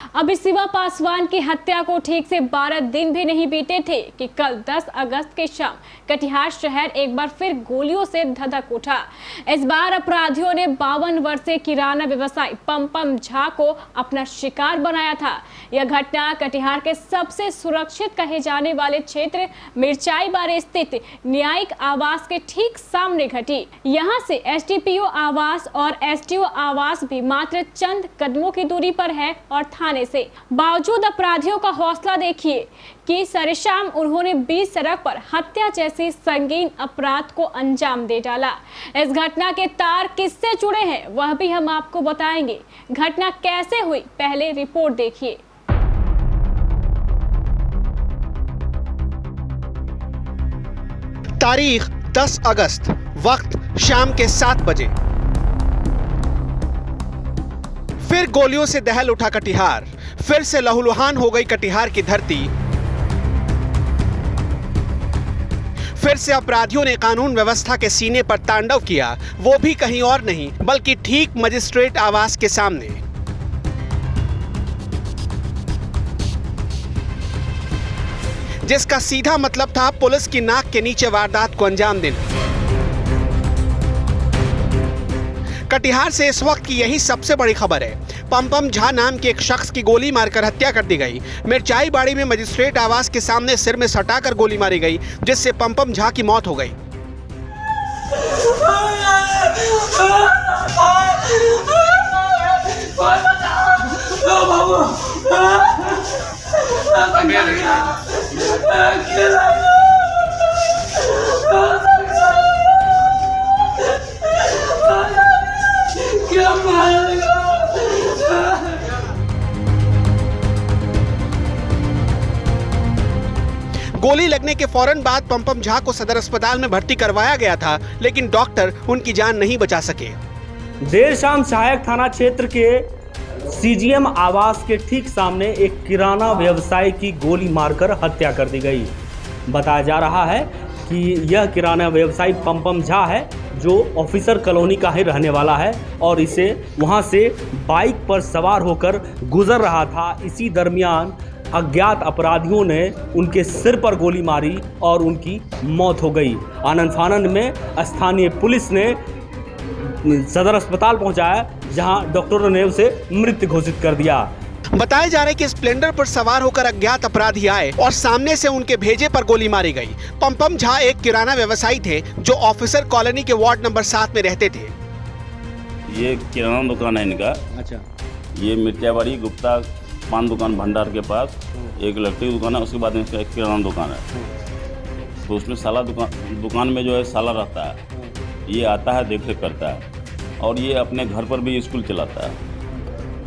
अभी शिवा पासवान की हत्या को ठीक से 12 दिन भी नहीं बीते थे कि कल 10 अगस्त की शाम कटिहार शहर एक बार फिर गोलियों से धधक उठा। इस बार अपराधियों ने 52 वर्षीय किराना व्यवसायी पम झा को अपना शिकार बनाया था। यह घटना कटिहार के सबसे सुरक्षित कहे जाने वाले क्षेत्र मिर्चाई बारे स्थित न्यायिक आवास के ठीक सामने घटी। यहाँ से एसडीपीओ आवास और एसडीओ आवास भी मात्र चंद कदमों की दूरी पर है और थाने से। बावजूद अपराधियों का हौसला देखिए कि सरेशाम उन्होंने बीच सड़क पर हत्या जैसी संगीन अपराध को अंजाम दे डाला। इस घटना के तार किससे जुड़े हैं वह भी हम आपको बताएंगे। घटना कैसे हुई पहले रिपोर्ट देखिए। तारीख 10 अगस्त, वक्त शाम के 7 बजे। फिर गोलियों से दहल उठा कटिहार, फिर से लहूलुहान हो गई कटिहार की धरती। फिर से अपराधियों ने कानून व्यवस्था के सीने पर तांडव किया, वो भी कहीं और नहीं बल्कि ठीक मजिस्ट्रेट आवास के सामने। जिसका सीधा मतलब था पुलिस की नाक के नीचे वारदात को अंजाम देना। कटिहार से इस वक्त की यही सबसे बड़ी खबर है। पम झा नाम के एक शख्स की गोली मारकर हत्या कर दी गई। मिर्चाई बाड़ी में मजिस्ट्रेट आवास के सामने सिर में सटाकर गोली मारी गई, जिससे पम झा की मौत हो गई। गोली लगने के फौरन बाद पम झा को सदर अस्पताल में भर्ती करवाया गया था, लेकिन डॉक्टर उनकी जान नहीं बचा सके। देर शाम सहायक थाना क्षेत्र के सीजीएम आवास के ठीक सामने एक किराना व्यवसायी की गोली मारकर हत्या कर दी गई। बताया जा रहा है कि यह किराना व्यवसायी पम झा है, जो ऑफिसर कॉलोनी का ही रहने वाला है और इसे वहां से बाइक पर सवार होकर गुजर रहा था। इसी दरमियान अज्ञात अपराधियों ने उनके सिर पर गोली मारी और उनकी मौत हो गई। आनंद फानंद में स्थानीय पुलिस ने सदर अस्पताल पहुंचाया, जहां डॉक्टरों ने उसे मृत घोषित कर दिया। बताया जा रहा है कि स्प्लेंडर पर सवार होकर अज्ञात अपराधी आए और सामने से उनके भेजे पर गोली मारी गई। पम झा एक किराना व्यवसायी थे जो ऑफिसर कॉलोनी के वार्ड नंबर 7 में रहते थे। ये किराना दुकान है इनका। अच्छा। ये मिर्चाबाड़ी गुप्ता पान दुकान भंडार के पास एक इलेक्ट्रिक दुकान है, उसके बाद इसका एक किराना दुकान है। तो उसमें साला दुकान में जो है साला रहता है, ये आता है देख रेख करता है और ये अपने घर पर भी स्कूल चलाता है।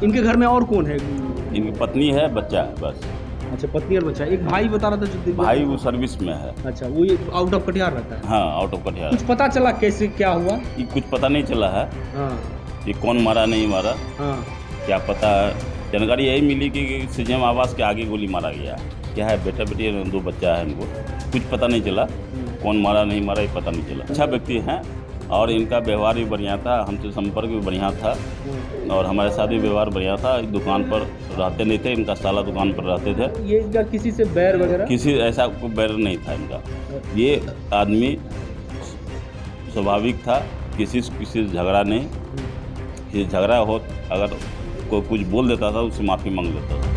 इनके घर में और कौन है? इनकी पत्नी है, बच्चा है बस। अच्छा, पत्नी और बच्चा। एक भाई बता रहा था जो भाई वो सर्विस में है। अच्छा, वो आउट ऑफ कटिहार रहता है। हाँ, आउट ऑफ कटिहार। कुछ पता चला कैसे क्या हुआ? ये कुछ पता नहीं चला है। हाँ। ये कौन मारा नहीं मारा। हाँ। क्या पता है, जानकारी यही मिली कि सीजीएम आवास के आगे गोली मारा गया। क्या है, बेटा बेटी 2 बच्चा है इनको। कुछ पता नहीं चला कौन मारा नहीं मारा, ये पता नहीं चला। अच्छा व्यक्ति हैं और इनका व्यवहार भी बढ़िया था, हमसे संपर्क भी बढ़िया था और हमारे साथ भी व्यवहार बढ़िया था। दुकान पर रहते नहीं थे, इनका साला दुकान पर रहते थे। ये इनका किसी से बैर वगैरह? किसी ऐसा कोई बैर नहीं था इनका। ये आदमी स्वाभाविक था, किसी से झगड़ा नहीं। ये झगड़ा हो अगर कोई कुछ बोल देता था उससे माफ़ी मांग लेता था।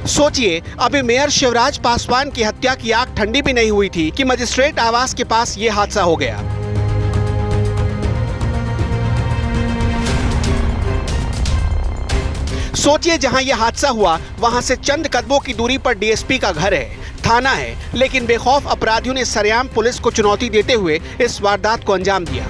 सोचिए, अभी मेयर शिवराज पासवान की हत्या की आग ठंडी भी नहीं हुई थी कि मजिस्ट्रेट आवास के पास ये हादसा हो गया। सोचिए, जहां यह हादसा हुआ वहां से चंद कदमों की दूरी पर डीएसपी का घर है, थाना है, लेकिन बेखौफ अपराधियों ने सरेआम पुलिस को चुनौती देते हुए इस वारदात को अंजाम दिया।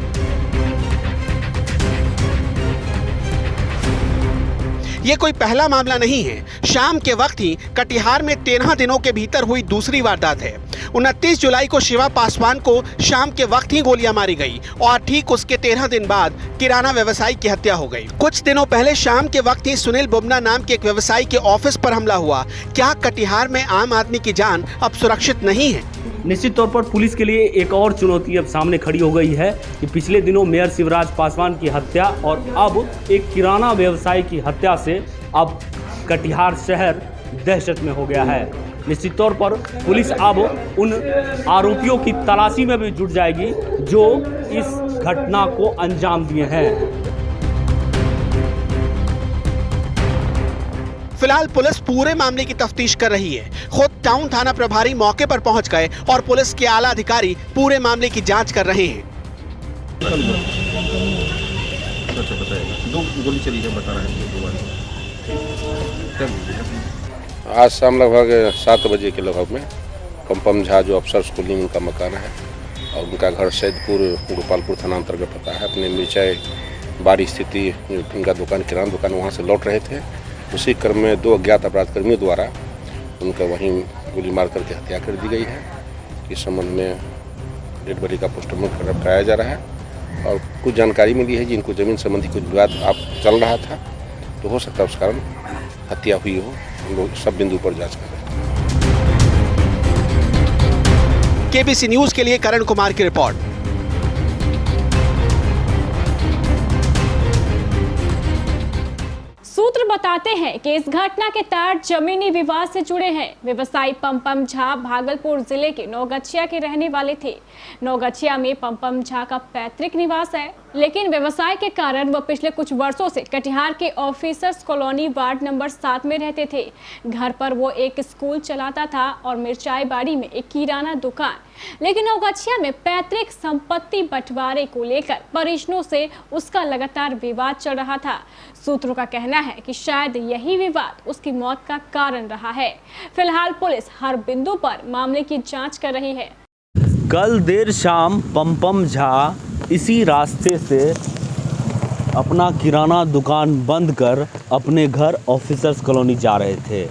ये कोई पहला मामला नहीं है। शाम के वक्त ही कटिहार में 13 दिनों के भीतर हुई दूसरी वारदात है। 29 जुलाई को शिवा पासवान को शाम के वक्त ही गोलियां मारी गई और ठीक उसके 13 दिन बाद किराना व्यवसायी की हत्या हो गई। कुछ दिनों पहले शाम के वक्त ही सुनील बुबना नाम के एक व्यवसायी के ऑफिस पर हमला हुआ। क्या कटिहार में आम आदमी की जान अब सुरक्षित नहीं है? निश्चित तौर पर पुलिस के लिए एक और चुनौती अब सामने खड़ी हो गई है कि पिछले दिनों मेयर शिवराज पासवान की हत्या और अब एक किराना व्यवसायी की हत्या से अब कटिहार शहर दहशत में हो गया है। निश्चित तौर पर पुलिस अब उन आरोपियों की तलाशी में भी जुट जाएगी जो इस घटना को अंजाम दिए हैं। फिलहाल पुलिस पूरे मामले की तफ्तीश कर रही है। खुद टाउन थाना प्रभारी मौके पर पहुंच गए और पुलिस के आला अधिकारी पूरे मामले की जांच कर रहे हैं। दो गोली चली है बता रहे हैं। आज शाम लगभग 7 बजे के लगभग में पम्पम झा जो अफसर कॉलोनी उनका मकान है और उनका घर सैदपुर गोपालपुर थाना अंतर्गत पता है। अपने मिर्चाई बाड़ी स्थिति उनका दुकान किराना दुकान वहाँ से लौट रहे थे। उसी क्रम में 2 अज्ञात अपराधकर्मियों द्वारा उनका वहीं गोली मार करके हत्या कर दी गई है। इस संबंध में डेड बॉडी का पोस्टमार्टम कराया जा रहा है और कुछ जानकारी मिली है जिनको जमीन संबंधी कुछ विवाद चल रहा था, तो हो सकता है उस कारण हत्या हुई हो। हम लोग सब बिंदु पर जांच कर रहे हैं। केबीसी न्यूज के लिए करण कुमार की रिपोर्ट। सूत्र बताते हैं कि इस घटना के तार जमीनी विवाद से जुड़े हैं। व्यवसायी पम्पम झा भागलपुर जिले के नौगछिया के रहने वाले थे। नौगछिया में पम्पम झा का पैतृक निवास है, लेकिन व्यवसाय के कारण वह पिछले कुछ वर्षों से कटिहार के ऑफिसर्स कॉलोनी वार्ड नंबर 7 में रहते थे। घर पर वो एक स्कूल चलाता था और मिर्चाई बाड़ी में एक किराना दुकान। लेकिन नौगछिया में पैतृक संपत्ति बंटवारे को लेकर परिजनों से उसका लगातार विवाद चल रहा था। सूत्रों का कहना है कि शायद यही विवाद उसकी मौत का कारण रहा है। फिलहाल पुलिस हर बिंदु पर मामले की जांच कर रही है। कल देर शाम पम्पम झा इसी रास्ते से अपना किराना दुकान बंद कर अपने घर ऑफिसर्स कॉलोनी जा रहे थे।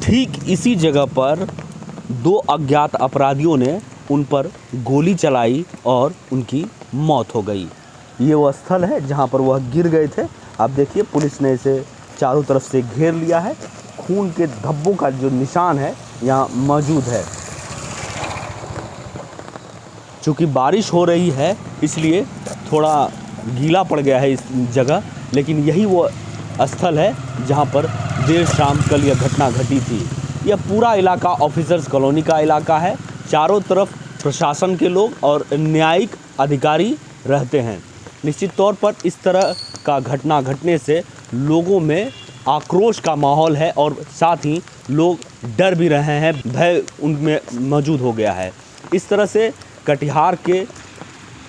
ठीक इसी जगह पर 2 अज्ञात अपराधियों ने उन पर गोली चलाई और उनकी मौत हो गई। ये वो स्थल है जहां पर वह गिर गए थे। आप देखिए पुलिस ने इसे चारों तरफ से घेर लिया है। खून के धब्बों का जो निशान है यहाँ मौजूद है। चूँकि बारिश हो रही है इसलिए थोड़ा गीला पड़ गया है इस जगह, लेकिन यही वो स्थल है जहाँ पर देर शाम कल यह घटना घटी थी। यह पूरा इलाका ऑफिसर्स कॉलोनी का इलाका है। चारों तरफ प्रशासन के लोग और न्यायिक अधिकारी रहते हैं। निश्चित तौर पर इस तरह का घटना घटने से लोगों में आक्रोश का माहौल है और साथ ही लोग डर भी रहे हैं, भय उनमें मौजूद हो गया है। इस तरह से कटिहार के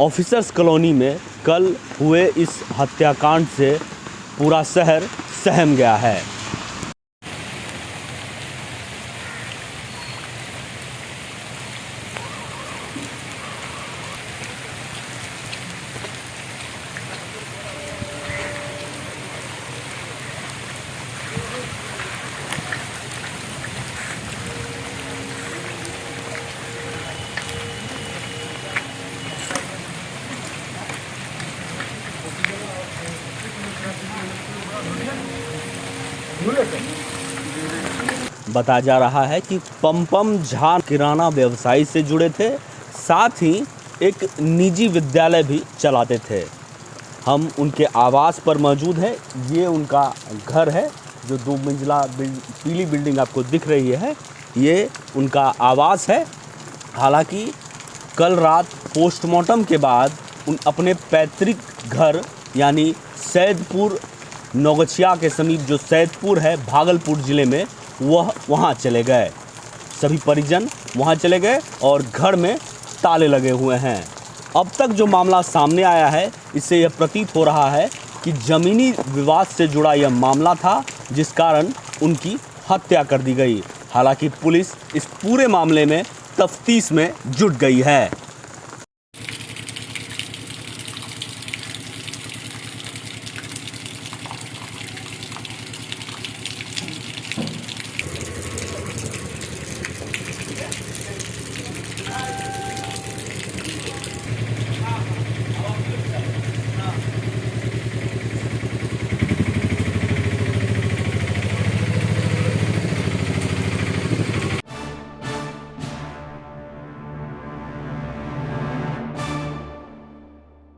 ऑफिसर्स कॉलोनी में कल हुए इस हत्याकांड से पूरा शहर सहम गया है। बताया जा रहा है कि पम्पम झा किराना व्यवसाय से जुड़े थे, साथ ही एक निजी विद्यालय भी चलाते थे। हम उनके आवास पर मौजूद हैं। ये उनका घर है जो 2 मंजिला पीली बिल्डिंग आपको दिख रही है, ये उनका आवास है। हालांकि कल रात पोस्टमार्टम के बाद उन अपने पैतृक घर यानी सैदपुर नौगछिया के समीप जो सैदपुर है भागलपुर ज़िले में, वह वहाँ चले गए। सभी परिजन वहाँ चले गए और घर में ताले लगे हुए हैं। अब तक जो मामला सामने आया है इससे यह प्रतीत हो रहा है कि ज़मीनी विवाद से जुड़ा यह मामला था जिस कारण उनकी हत्या कर दी गई। हालांकि पुलिस इस पूरे मामले में तफ्तीश में जुट गई है।